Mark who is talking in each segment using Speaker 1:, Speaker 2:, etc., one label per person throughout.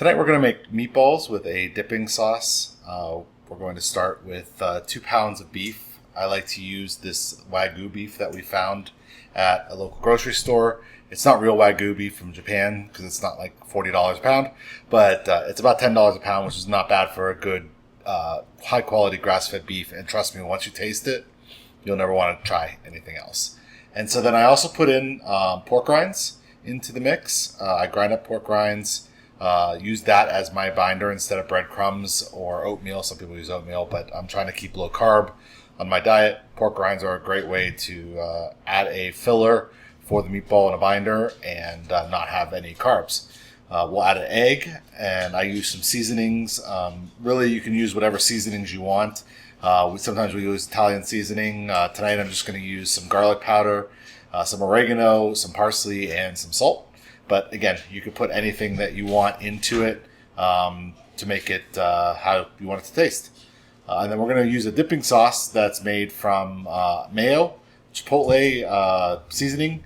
Speaker 1: Tonight we're going to make meatballs with a dipping sauce. We're going to start with 2 pounds of beef. I like to use this Wagyu beef that we found at a local grocery store. It's not real Wagyu beef from Japan because it's not like $40 a pound, but it's about $10 a pound, which is not bad for a good high quality grass-fed beef. And trust me, once you taste it, you'll never want to try anything else. And so then I also put in pork rinds into the mix. I grind up pork rinds, use that as my binder instead of breadcrumbs or oatmeal. Some people use oatmeal, but I'm trying to keep low carb on my diet. Pork rinds are a great way to add a filler for the meatball in a binder and not have any carbs. We'll add an egg, and I use some seasonings. Really, you can use whatever seasonings you want. Sometimes we use Italian seasoning. Tonight I'm just going to use some garlic powder, some oregano, some parsley, and some salt. But again, you could put anything that you want into it to make it how you want it to taste. And then we're going to use a dipping sauce that's made from mayo, chipotle seasoning,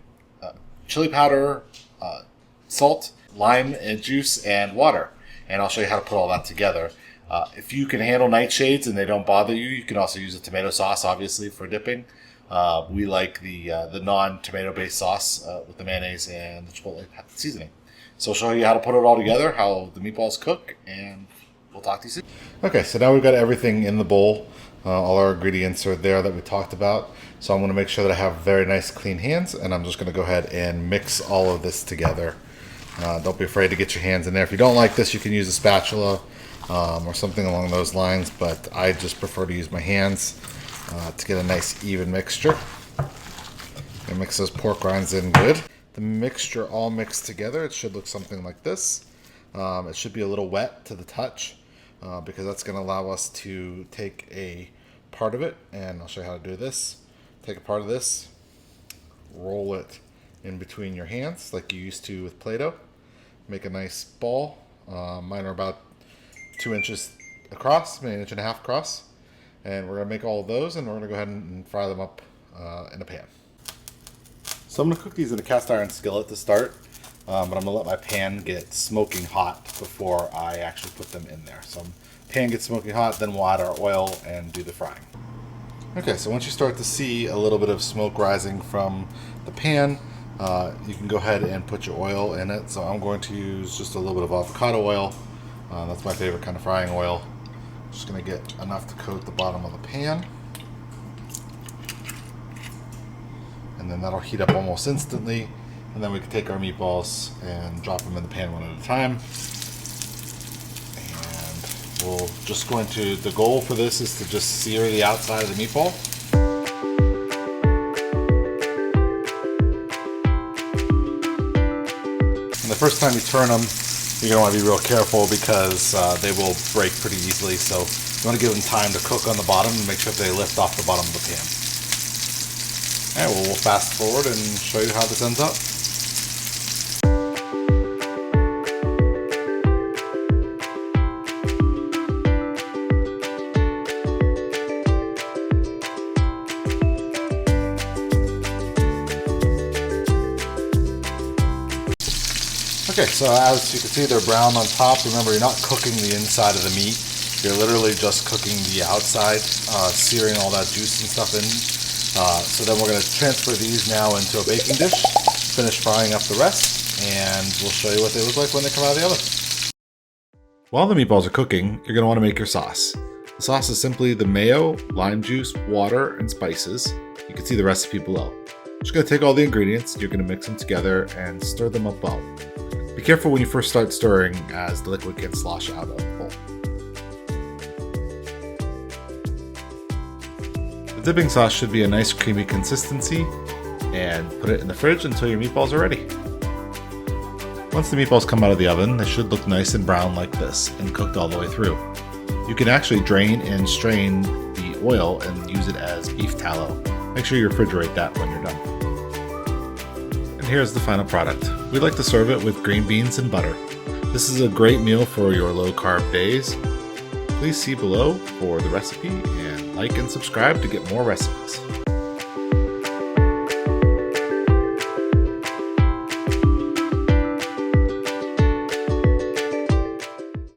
Speaker 1: chili powder, salt, lime and juice, and water. And I'll show you how to put all that together. If you can handle nightshades and they don't bother you, you can also use a tomato sauce, obviously, for dipping. We like the non-tomato based sauce with the mayonnaise and the chipotle seasoning. So I'll show you how to put it all together, how the meatballs cook, and we'll talk to you soon. Okay, so now we've got everything in the bowl. All our ingredients are there that we talked about. So I'm going to make sure that I have very nice clean hands, and I'm just going to go ahead and mix all of this together. Don't be afraid to get your hands in there. If you don't like this, you can use a spatula or something along those lines, but I just prefer to use my hands to get a nice even mixture. And mix those pork rinds in good. The mixture all mixed together, it should look something like this. It should be a little wet to the touch because that's going to allow us to take a part of it, and I'll show you how to do this. Take a part of this, roll it in between your hands like you used to with Play-Doh. Make a nice ball. Mine are about 2 inches across, maybe 1.5 inches across. And we're going to make all of those, and we're going to go ahead and fry them up in a pan. So I'm going to cook these in a cast iron skillet to start, but I'm going to let my pan get smoking hot before I actually put them in there. So pan gets smoking hot, then we'll add our oil and do the frying. Okay, so once you start to see a little bit of smoke rising from the pan, you can go ahead and put your oil in it. So I'm going to use just a little bit of avocado oil. That's my favorite kind of frying oil. Just going to get enough to coat the bottom of the pan. And then that'll heat up almost instantly. And then we can take our meatballs and drop them in the pan one at a time. We'll just go into, the goal for this is to just sear the outside of the meatball. And the first time you turn them, you're going to want to be real careful because they will break pretty easily. So you want to give them time to cook on the bottom and make sure that they lift off the bottom of the pan. All right, well, we'll fast forward and show you how this ends up. Okay, so as you can see, they're brown on top. Remember, you're not cooking the inside of the meat. You're literally just cooking the outside, searing all that juice and stuff in. So then we're going to transfer these now into a baking dish, finish frying up the rest, and we'll show you what they look like when they come out of the oven. While the meatballs are cooking, you're going to want to make your sauce. The sauce is simply the mayo, lime juice, water, and spices. You can see the recipe below. You're just going to take all the ingredients, you're going to mix them together and stir them up well. Be careful when you first start stirring as the liquid can slosh out of the bowl. The dipping sauce should be a nice creamy consistency, and put it in the fridge until your meatballs are ready. Once the meatballs come out of the oven, they should look nice and brown like this and cooked all the way through. You can actually drain and strain the oil and use it as beef tallow. Make sure you refrigerate that when you're done. And here's the final product. We like to serve it with green beans and butter. This is a great meal for your low-carb days. Please see below for the recipe and like and subscribe to get more recipes.